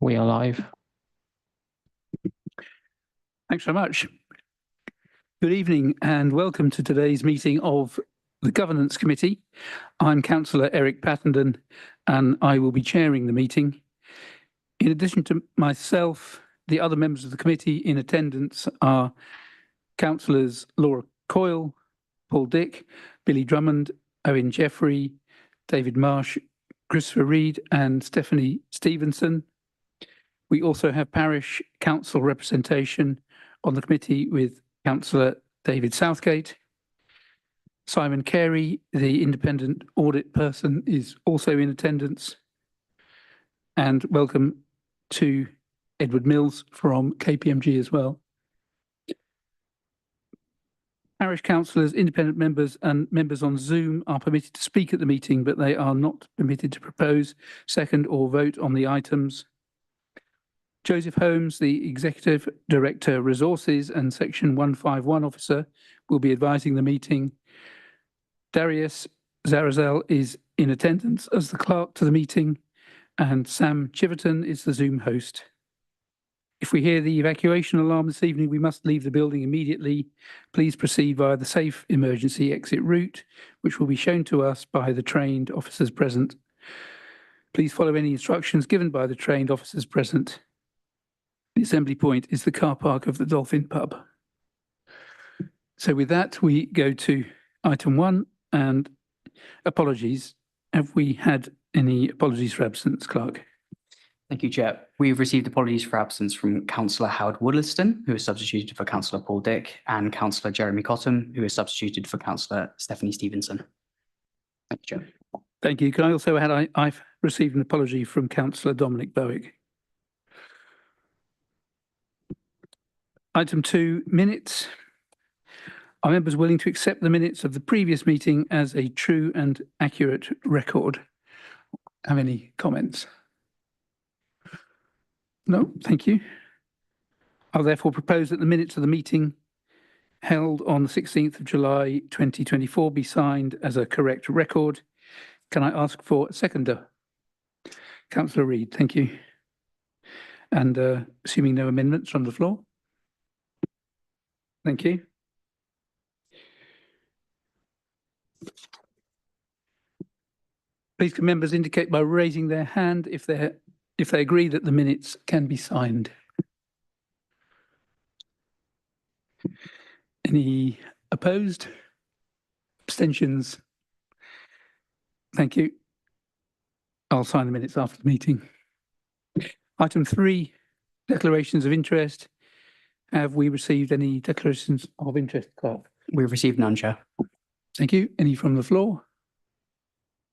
We are live. Thanks very much. Good evening and welcome to today's meeting of the Governance Committee. I'm Councillor Eric Pattenden and I will be chairing the meeting. In addition to myself, the other members of the committee in attendance are Councillors Laura Coyle, Paul Dick, Billy Drummond, Owen Jeffrey, David Marsh, Christopher Reid and Stephanie Stevenson. We also have parish council representation on the committee with Councillor David Southgate. Simon Carey, the independent audit person, is also in attendance. And welcome to Edward Mills from KPMG as well. Parish councillors, independent members and members on Zoom are permitted to speak at the meeting, but they are not permitted to propose, second or vote on the items. Joseph Holmes, the Executive Director Resources and Section 151 Officer, will be advising the meeting. Darius Zarazel is in attendance as the clerk to the meeting, and Sam Chiverton is the Zoom host. If we hear the evacuation alarm this evening, we must leave the building immediately. Please proceed via the safe emergency exit route, which will be shown to us by the trained officers present. Please follow any instructions given by the trained officers present. The assembly point is the car park of the Dolphin Pub. So with that, we go to item 1 and apologies. Have we had any apologies for absence, Clerk? Thank you, Chair. We've received apologies for absence from Councillor Howard Woodliston, who is substituted for Councillor Paul Dick, and Councillor Jeremy Cotton, who is substituted for Councillor Stephanie Stevenson. Thank you, Chair. Thank you. Can I also add, I've received an apology from Councillor Dominic Bowick. Item 2, minutes. Are members willing to accept the minutes of the previous meeting as a true and accurate record? Have any comments? No, thank you. I'll therefore propose that the minutes of the meeting held on the 16th of July 2024 be signed as a correct record. Can I ask for a seconder? Councillor Reid, thank you. And assuming no amendments from the floor? Thank you. Please can members indicate by raising their hand if they agree that the minutes can be signed. Any opposed? Abstentions? Thank you. I'll sign the minutes after the meeting. Item 3, declarations of interest. Have we received any declarations of interest, Clerk? We've received none, Chair. Thank you. Any from the floor?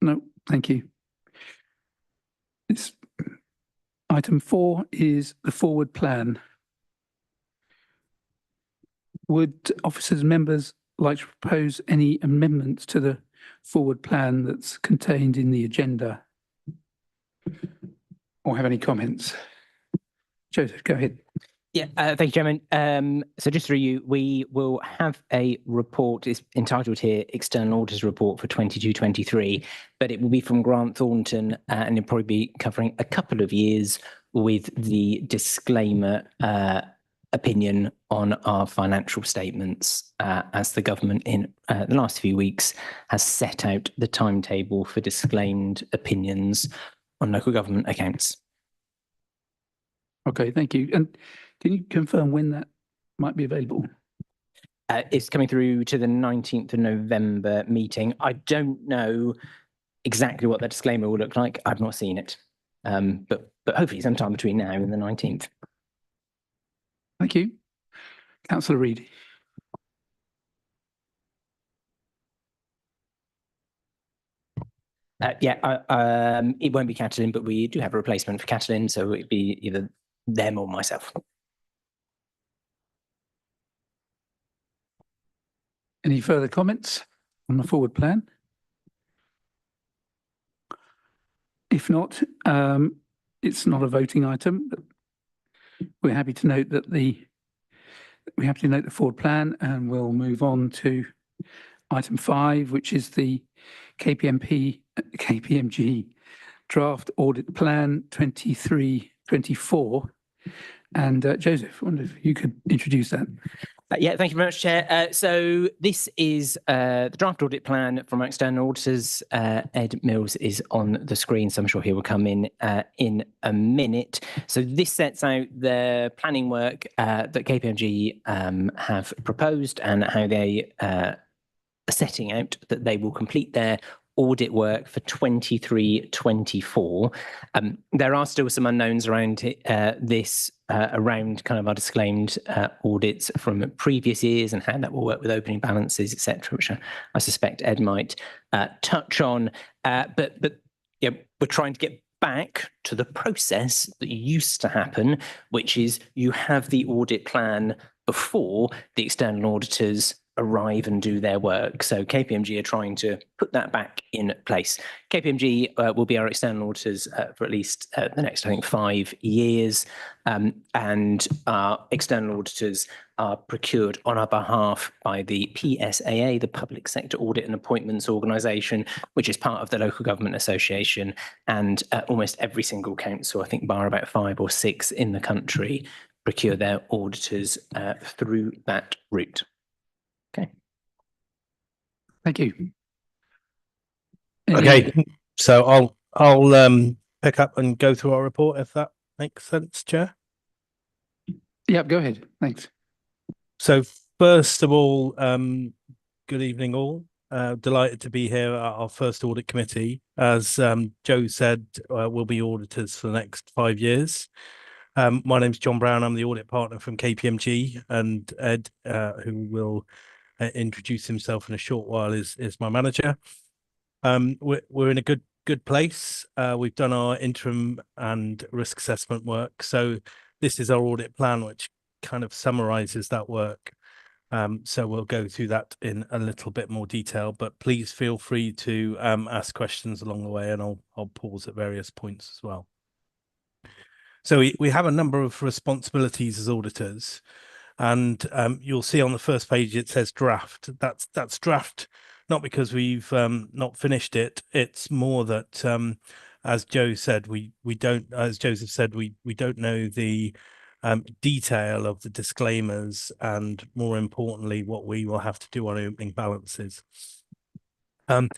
No, thank you. Item 4 is the forward plan. Would officers and members like to propose any amendments to the forward plan that's contained in the agenda? Or have any comments? Joseph, go ahead. Yeah, thank you, Chairman. So just through you, we will have a report. It's entitled here External Auditors Report for 22-23, but it will be from Grant Thornton and it'll probably be covering a couple of years with the disclaimer opinion on our financial statements as the government in the last few weeks has set out the timetable for disclaimed opinions on local government accounts. Okay, thank you. And can you confirm when that might be available? It's coming through to the 19th of November meeting. I don't know exactly what the disclaimer will look like. I've not seen it, but hopefully sometime between now and the 19th. Thank you. Councillor Reid. It won't be Catalin, but we do have a replacement for Catalin, so it'd be either them or myself. Any further comments on the forward plan? If not, it's not a voting item, but we're happy to note that the forward plan, and we'll move on to item 5, which is the KPMG draft audit plan 23 24. And Joseph, I wonder if you could introduce that. Yeah, thank you very much, Chair. So this is the draft audit plan from our external auditors. Ed Mills is on the screen, so I'm sure he will come in a minute. So this sets out the planning work that KPMG have proposed and how they are setting out that they will complete their audit work for 23-24. There are still some unknowns around this, around kind of our disclaimed audits from previous years and how that will work with opening balances, etc., which I suspect Ed might touch on. But yeah, we're trying to get back to the process that used to happen, which is you have the audit plan before the external auditors arrive and do their work. So KPMG are trying to put that back in place. KPMG will be our external auditors for at least the next, I think, 5 years. And our external auditors are procured on our behalf by the PSAA, the Public Sector Audit and Appointments Organisation, which is part of the Local Government Association. And almost every single council, I think bar about 5 or 6 in the country, procure their auditors through that route. Okay. Thank you. Okay, so I'll pick up and go through our report if that makes sense, Chair. Yeah, go ahead. Thanks. So first of all, good evening all. Delighted to be here at our first audit committee. As Joe said, we'll be auditors for the next 5 years. My name's John Brown. I'm the audit partner from KPMG, and Ed, who will introduce himself in a short while, is my manager. We're in a good place. We've done our interim and risk assessment work. So this is our audit plan, which kind of summarizes that work. So we'll go through that in a little bit more detail, but please feel free to ask questions along the way, and I'll pause at various points as well. So we have a number of responsibilities as auditors, and you'll see on the first page it says draft. That's draft, not because we've not finished it. It's more that, as Joe said, we don't, as Joseph said, we don't know the detail of the disclaimers, and more importantly, what we will have to do on opening balances. The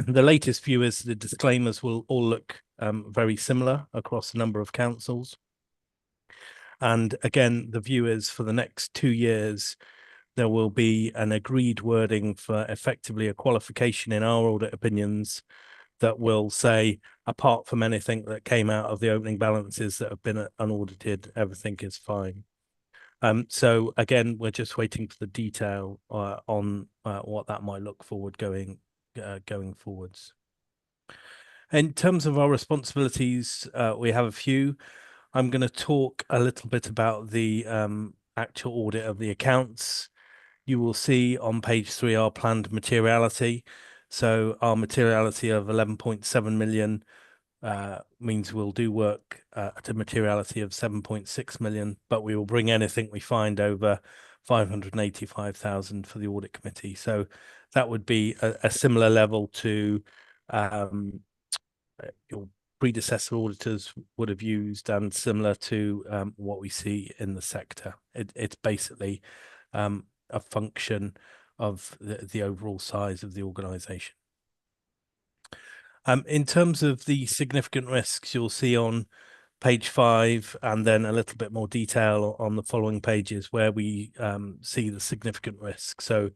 latest view is the disclaimers will all look very similar across a number of councils. And again, the view is for the next 2 years, there will be an agreed wording for effectively a qualification in our audit opinions that will say, apart from anything that came out of the opening balances that have been unaudited, everything is fine. So again, we're just waiting for the detail on what that might look forward going forwards. In terms of our responsibilities, we have a few. I'm going to talk a little bit about the actual audit of the accounts. You will see on page 3 our planned materiality. So our materiality of 11.7 million means we'll do work at a materiality of 7.6 million, but we will bring anything we find over 585,000 for the audit committee. So that would be a similar level to your predecessor auditors would have used, and similar to what we see in the sector. It's basically a function of the overall size of the organisation. In terms of the significant risks, you'll see on page 5, and then a little bit more detail on the following pages where we see the significant risks. So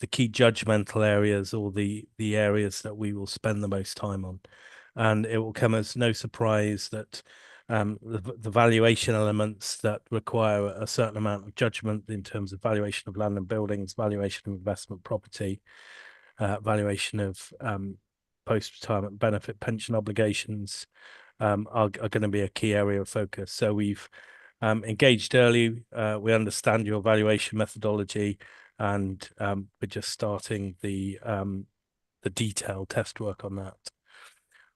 the key judgmental areas, or the areas that we will spend the most time on. And it will come as no surprise that the valuation elements that require a certain amount of judgment in terms of valuation of land and buildings, valuation of investment property, valuation of post-retirement benefit pension obligations are going to be a key area of focus. So we've engaged early. We understand your valuation methodology, and we're just starting the detailed test work on that.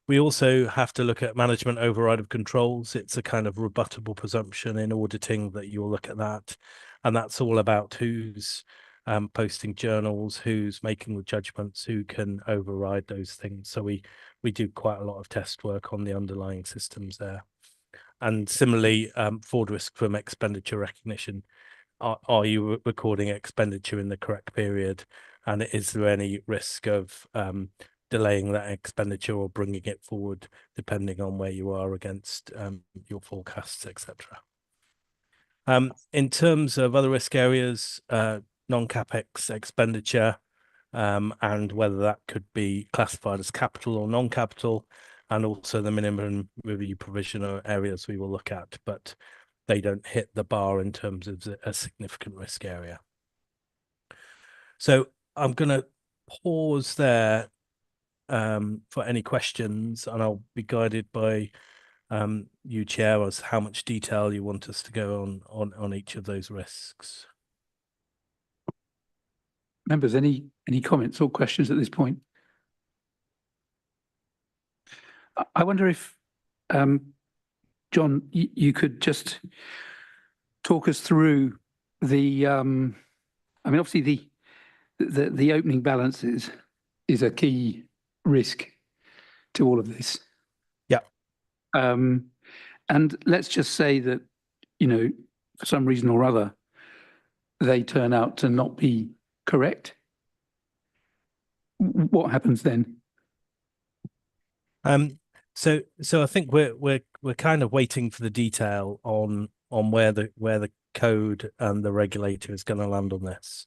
We also have to look at management override of controls. It's a kind of rebuttable presumption in auditing that you'll look at that. And that's all about who's posting journals, who's making the judgments, who can override those things. So we do quite a lot of test work on the underlying systems there. And similarly, forward risk from expenditure recognition. Are you recording expenditure in the correct period? And is there any risk of delaying that expenditure or bringing it forward, depending on where you are against your forecasts, etc. In terms of other risk areas, non-capex expenditure, and whether that could be classified as capital or non-capital, and also the minimum review provision are areas we will look at, but they don't hit the bar in terms of a significant risk area. So I'm going to pause there for any questions, and I'll be guided by you, Chair, as how much detail you want us to go on each of those risks. Members, any comments or questions at this point? I wonder if, John, you could just talk us through the, I mean, obviously the opening balances is a key risk to all of this. Yeah. And let's just say that, you know, for some reason or other, they turn out to not be correct. What happens then? So I think we're kind of waiting for the detail on where the code and the regulator is going to land on this,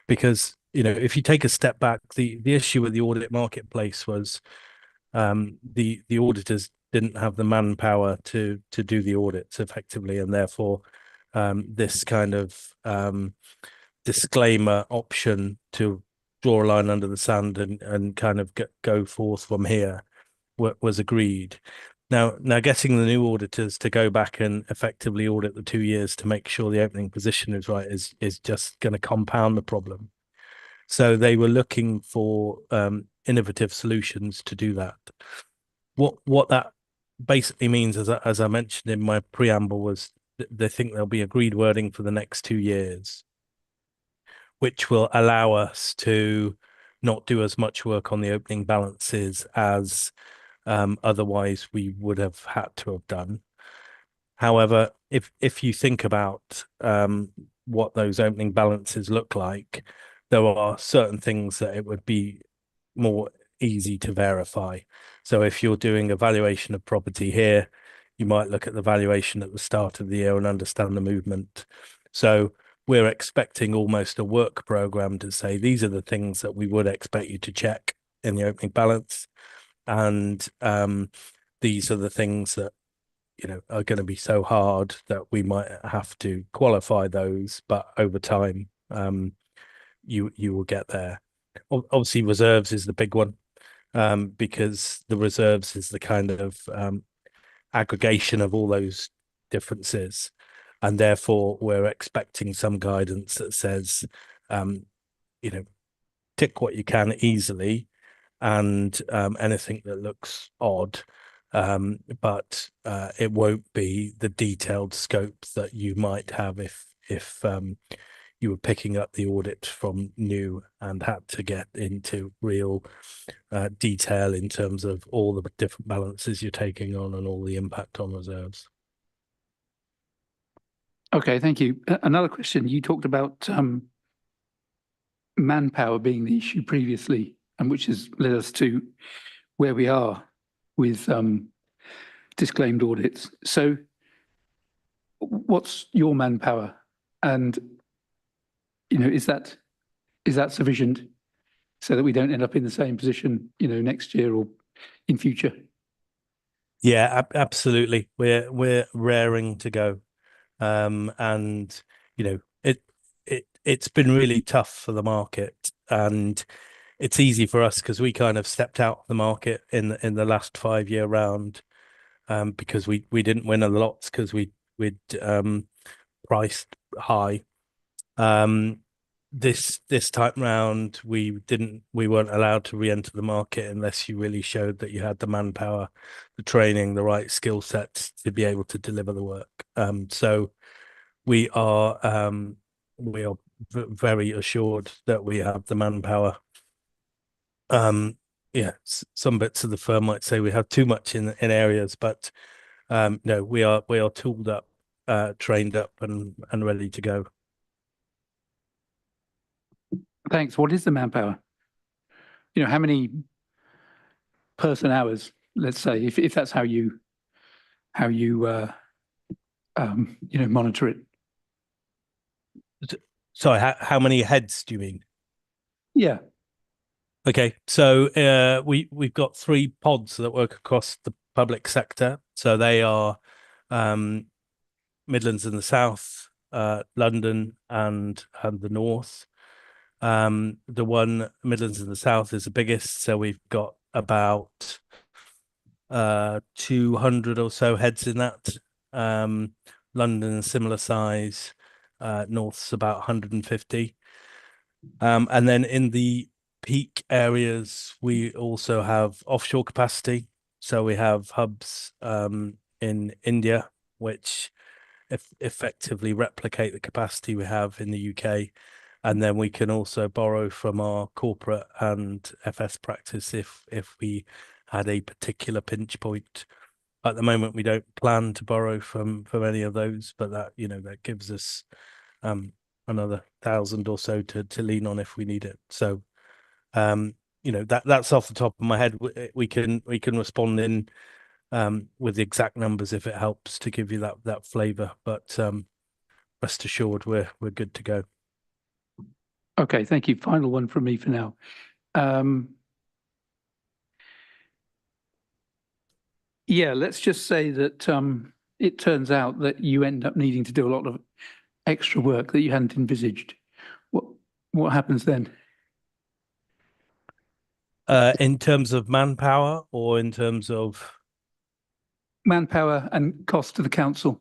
because, you know, if you take a step back, the issue with the audit marketplace was the auditors didn't have the manpower to do the audits effectively, and therefore this kind of disclaimer option to draw a line under the sand and kind of go forth from here was agreed. Now getting the new auditors to go back and effectively audit the 2 years to make sure the opening position is right is just going to compound the problem. So they were looking for innovative solutions to do that. What that basically means, as I mentioned in my preamble, was they think there'll be agreed wording for the next 2 years, which will allow us to not do as much work on the opening balances as otherwise we would have had to have done. However, if you think about what those opening balances look like, there are certain things that it would be more easy to verify. So if you're doing a valuation of property here, you might look at the valuation at the start of the year and understand the movement. So we're expecting almost a work program to say, these are the things that we would expect you to check in the opening balance. And these are the things that, you know, are going to be so hard that we might have to qualify those, but over time, you will get there. Obviously, reserves is the big one, because the reserves is the kind of aggregation of all those differences, and therefore we're expecting some guidance that says, you know, tick what you can easily, and anything that looks odd, but it won't be the detailed scope that you might have if you were picking up the audit from new and had to get into real detail in terms of all the different balances you're taking on and all the impact on reserves. Okay, thank you. Another question. You talked about manpower being the issue previously, and which has led us to where we are with disclaimed audits. So what's your manpower? And, you know, is that sufficient so that we don't end up in the same position, you know, next year or in future? Yeah, absolutely. We're raring to go. And, you know, it's been really tough for the market, and it's easy for us because we kind of stepped out of the market in the last 5-year round, because we didn't win a lot because we'd priced high. This time round we weren't allowed to re-enter the market unless you really showed that you had the manpower, the training, the right skill sets to be able to deliver the work. So we are very assured that we have the manpower. Yeah, some bits of the firm might say we have too much in areas, but no, we are tooled up, trained up, and ready to go. Thanks. What is the manpower? You know, how many person hours, let's say, if that's how you monitor it? Sorry, how many heads do you mean? Yeah. Okay, so we've got 3 pods that work across the public sector. So they are Midlands and the South, London and the North. The one Midlands and the South is the biggest, so we've got about 200 or so heads in that. London, similar size. North's about 150. And then in the peak areas, we also have offshore capacity. So we have hubs in India, which effectively replicate the capacity we have in the UK. And then we can also borrow from our corporate and FS practice if we had a particular pinch point. At the moment, we don't plan to borrow from any of those, but that, you know, that gives us another 1,000 or so to lean on if we need it. So you know, that's off the top of my head. We can respond in with the exact numbers if it helps to give you that flavor, but rest assured we're good to go. Okay, thank you. Final one from me for now. Yeah, let's just say that it turns out that you end up needing to do a lot of extra work that you hadn't envisaged. What happens then? In terms of manpower or in terms of Manpower and cost to the council.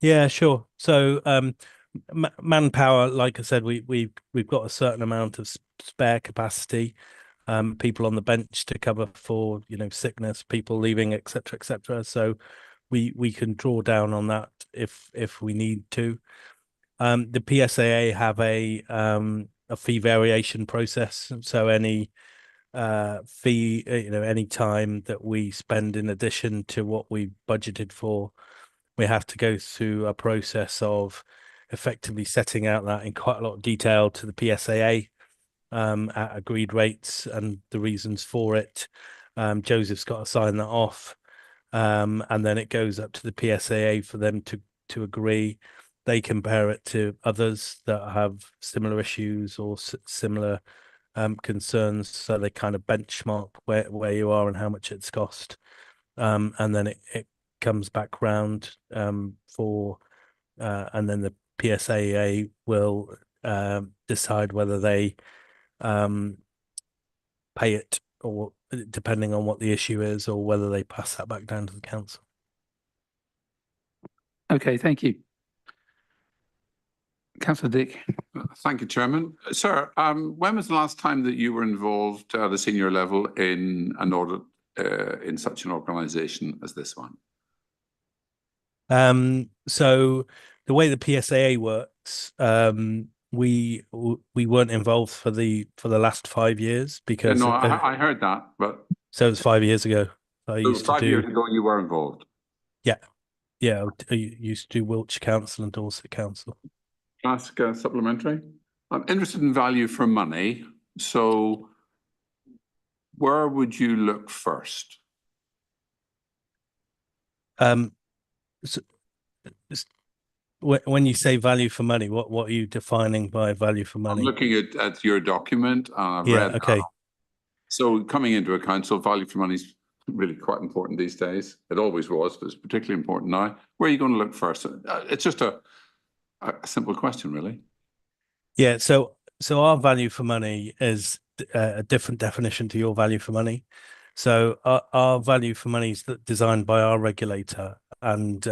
Yeah, sure. So manpower, like I said, we've got a certain amount of spare capacity, people on the bench to cover for, you know, sickness, people leaving, etc., etc. So we can draw down on that if we need to. The PSAA have a fee variation process, so any fee, you know, any time that we spend in addition to what we budgeted for, we have to go through a process of effectively setting out that in quite a lot of detail to the PSAA at agreed rates and the reasons for it. Joseph's got to sign that off, and then it goes up to the PSAA for them to agree. They compare it to others that have similar issues or similar concerns, so they kind of benchmark where you are and how much it's cost, and then it comes back round for and then the PSAA will decide whether they pay it, or depending on what the issue is, or whether they pass that back down to the council. Okay, thank you. Councillor Dick. Thank you, Chairman. Sir, when was the last time that you were involved at a senior level in an audit in such an organisation as this one? So the way the PSAA works, we weren't involved for the last 5 years because no, I heard that, but so it was 5 years ago. I used to do 5 years ago you were involved. Yeah, I used to do Wiltshire Council and Dorset Council. Ask supplementary. I'm interested in value for money. So where would you look first? So, when you say value for money, what are you defining by value for money? I'm looking at your document. I've Yeah, read okay. that. So coming into a council, value for money is really quite important these days. It always was, but it's particularly important now. Where are you going to look first? It's just a simple question, really. Yeah, so our value for money is a different definition to your value for money. So our value for money is designed by our regulator, and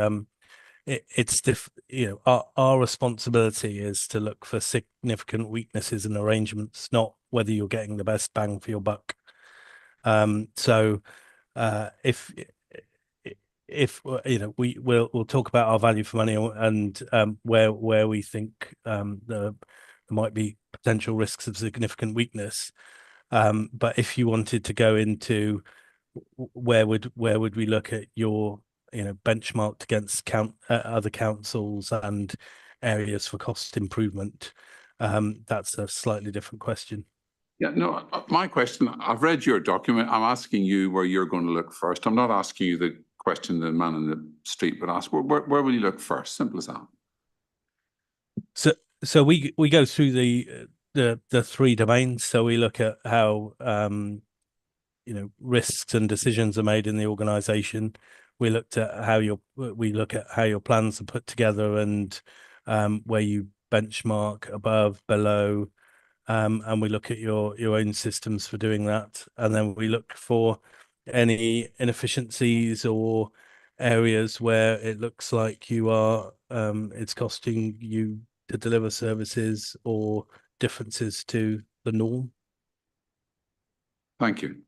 you know, our responsibility is to look for significant weaknesses in arrangements, not whether you're getting the best bang for your buck. So if you know, we'll talk about our value for money and where we think there might be potential risks of significant weakness. But if you wanted to go into where would we look at your benchmarked against other councils and areas for cost improvement. That's a slightly different question. Yeah, no, my question, I've read your document. I'm asking you where you're going to look first. I'm not asking you the question the man in the street would ask. Where will you look first? Simple as that. So we go through the three domains. So we look at how risks and decisions are made in the organization. We look at how your plans are put together and where you benchmark above, below, and we look at your own systems for doing that. And then we look for any inefficiencies or areas where it looks like you are it's costing you to deliver services or differences to the norm. Thank you.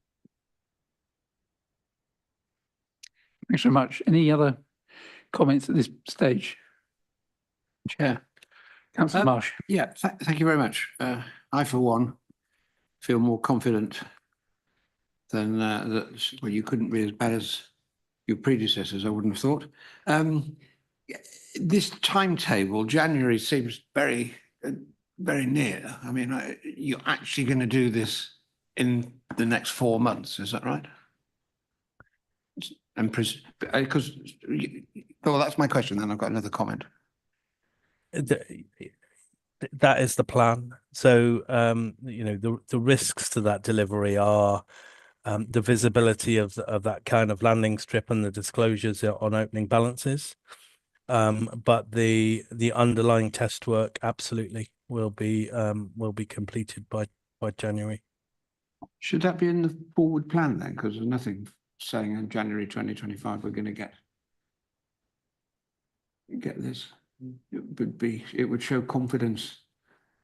Thanks very much. Any other comments at this stage? Chair. Councillor Marsh. Yeah, thank you very much. I, for one, feel more confident than that. Well, you couldn't be as bad as your predecessors, I wouldn't have thought. This timetable, January, seems very, very near. I mean, you're actually going to do this in the next 4 months, is that right? And because, well, that's my question. Then I've got another comment. That is the plan. So the risks to that delivery are the visibility of that kind of landing strip and the disclosures on opening balances. But the underlying test work absolutely will be completed by January. Should that be in the forward plan then? Because there's nothing saying in January 2025 we're going to get this. It would show confidence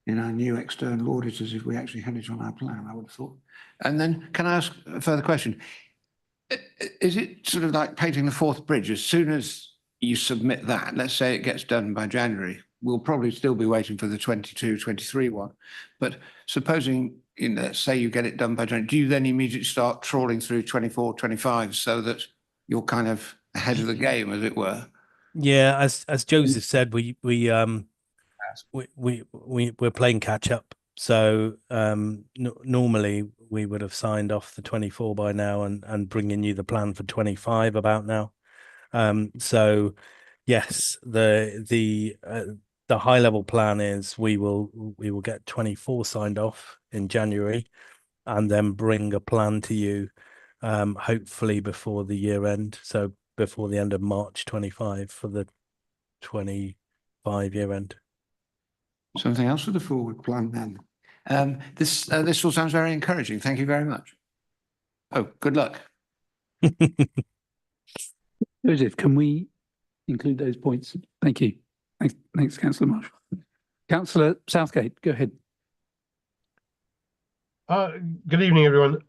in our new external auditors if we actually had it on our plan, I would have thought. And then can I ask a further question? Is it sort of like painting the Forth Bridge? As soon as you submit that, let's say it gets done by January, we'll probably still be waiting for the 22-23 one. But supposing, let's say you get it done by January, do you then immediately start trawling through 24-25 so that you're kind of ahead of the game, as it were? Yeah, as Joseph said, we're playing catch up. So normally we would have signed off the 24 by now and bringing you the plan for 25 about now. So yes, the high level plan is we will get 24 signed off in January, and then bring a plan to you, hopefully before the year end. So before the end of March 25 for the 25 year end. Something else for the forward plan then. This all sounds very encouraging. Thank you very much. Oh, good luck. Joseph, can we include those points? Thank you. Thanks, Councillor Marsh. Councillor Southgate, go ahead. Good evening, everyone.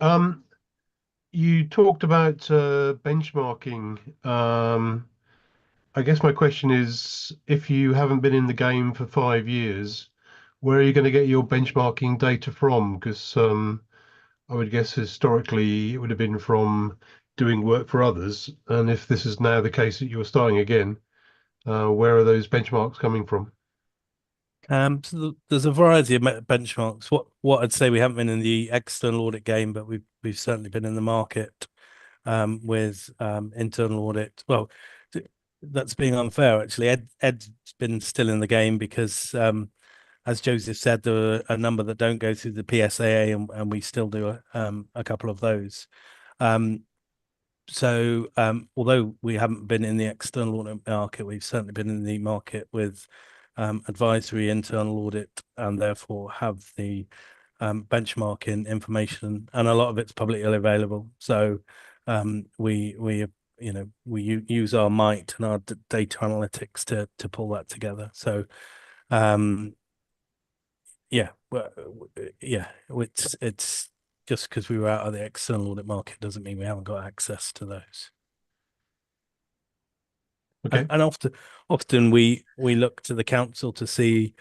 You talked about benchmarking. I guess my question is, if you haven't been in the game for 5 years, where are you going to get your benchmarking data from? Because I would guess historically it would have been from doing work for others. And if this is now the case that you're starting again, where are those benchmarks coming from? So there's a variety of benchmarks. What I'd say, we haven't been in the external audit game, but we've certainly been in the market with internal audit. Well, that's being unfair, actually. Ed's been still in the game because, as Joseph said, there are a number that don't go through the PSAA, and we still do a couple of those. So although we haven't been in the external audit market, we've certainly been in the market with advisory internal audit, and therefore have the benchmarking information, and a lot of it's publicly available. So we use our might and our data analytics to pull that together. So it's just because we were out of the external audit market doesn't mean we haven't got access to those. Okay. And often we look to the council to see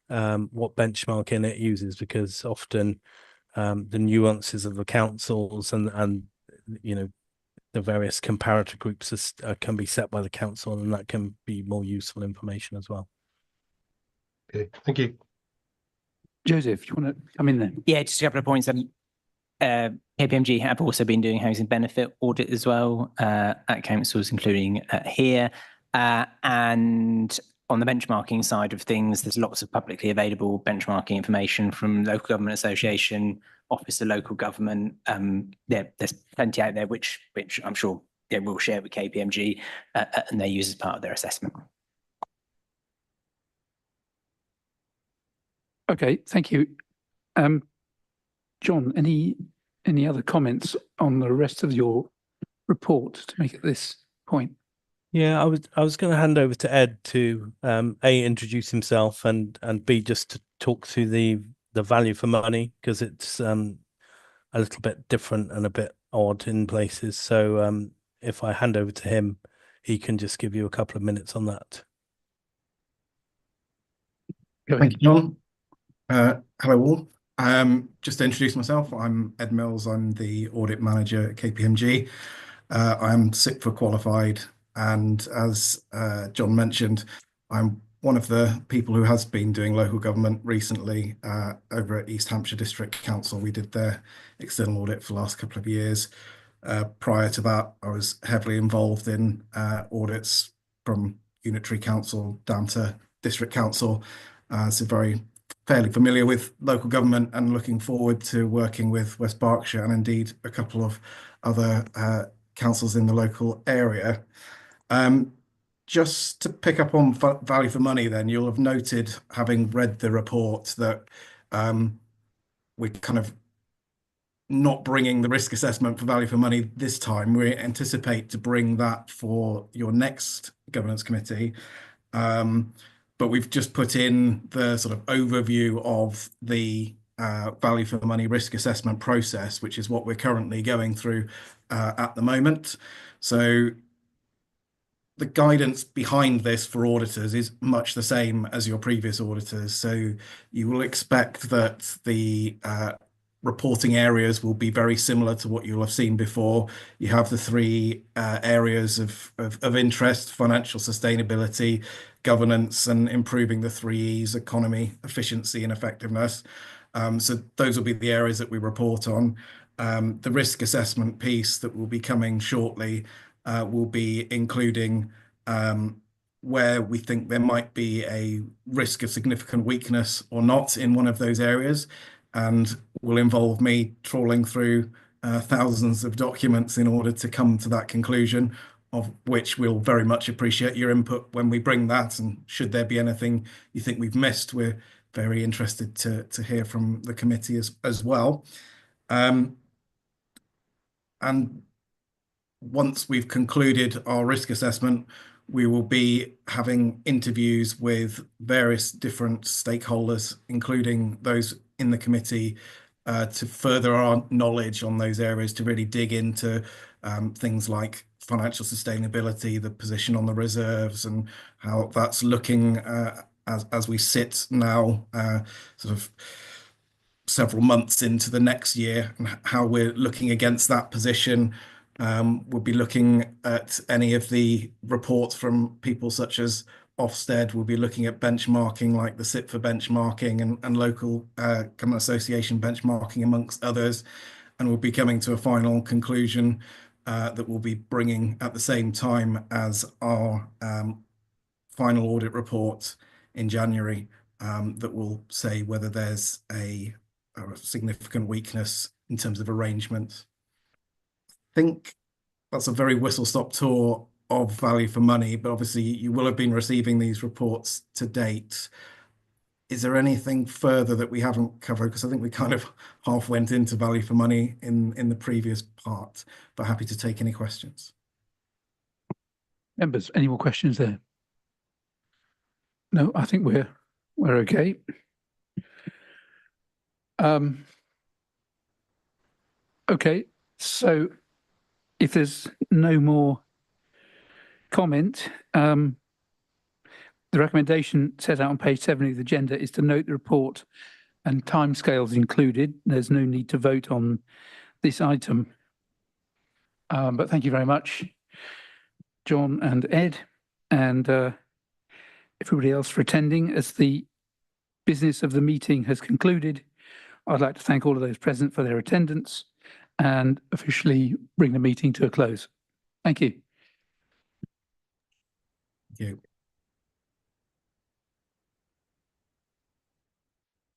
what benchmarking it uses, because often the nuances of the councils and the various comparator groups can be set by the council, and that can be more useful information as well. Okay, thank you. Joseph, you want to come in then? Yeah, just a couple of points. KPMG have also been doing housing benefit audit as well at councils, including here. And on the benchmarking side of things, there's lots of publicly available benchmarking information from Local Government Association, Office of Local Government. There's plenty out there, which I'm sure they will share with KPMG and they use as part of their assessment. Okay, thank you. John, any other comments on the rest of your report to make at this point? Yeah, I was going to hand over to Ed to A, introduce himself, and B, just to talk through the value for money, because it's a little bit different and a bit odd in places. So if I hand over to him, he can just give you a couple of minutes on that. Thank you, John. Hello all. Just to introduce myself, I'm Ed Mills. I'm the audit manager at KPMG. I'm SIPFA qualified, and as John mentioned, I'm one of the people who has been doing local government recently over at East Hampshire District Council. We did their external audit for the last couple of years. Prior to that, I was heavily involved in audits from Unitary Council down to District Council. So fairly familiar with local government and looking forward to working with West Berkshire and indeed a couple of other councils in the local area. Just to pick up on value for money, then you'll have noted, having read the report, that we're kind of not bringing the risk assessment for value for money this time. We anticipate to bring that for your next governance committee. But we've just put in the sort of overview of the value for money risk assessment process, which is what we're currently going through at the moment. So the guidance behind this for auditors is much the same as your previous auditors. So you will expect that the reporting areas will be very similar to what you'll have seen before. You have the three areas of interest: financial sustainability, governance, and improving the 3 E's: economy, efficiency, and effectiveness. So those will be the areas that we report on. The risk assessment piece that will be coming shortly will be including where we think there might be a risk of significant weakness or not in one of those areas, and will involve me trawling through thousands of documents in order to come to that conclusion, of which we'll very much appreciate your input when we bring that. And should there be anything you think we've missed, we're very interested to hear from the committee as well. And once we've concluded our risk assessment, we will be having interviews with various different stakeholders, including those in the committee, to further our knowledge on those areas, to really dig into things like financial sustainability, the position on the reserves, and how that's looking as we sit now, sort of several months into the next year, and how we're looking against that position. We'll be looking at any of the reports from people such as Ofsted. We'll be looking at benchmarking like the SIPFA benchmarking and local government association benchmarking, amongst others. And we'll be coming to a final conclusion that we'll be bringing at the same time as our final audit report in January, that will say whether there's a significant weakness in terms of arrangement. I think that's a very whistle-stop tour of value for money, but obviously you will have been receiving these reports to date. Is there anything further that we haven't covered? Because I think we kind of half went into value for money in the previous part, but happy to take any questions. Members, any more questions there? No, I think we're okay. Okay, so if there's no more comment, the recommendation set out on page 70 of the agenda is to note the report and timescales included. There's no need to vote on this item. But thank you very much, John and Ed, and everybody else for attending. As the business of the meeting has concluded, I'd like to thank all of those present for their attendance and officially bring the meeting to a close. Thank you. Thank you.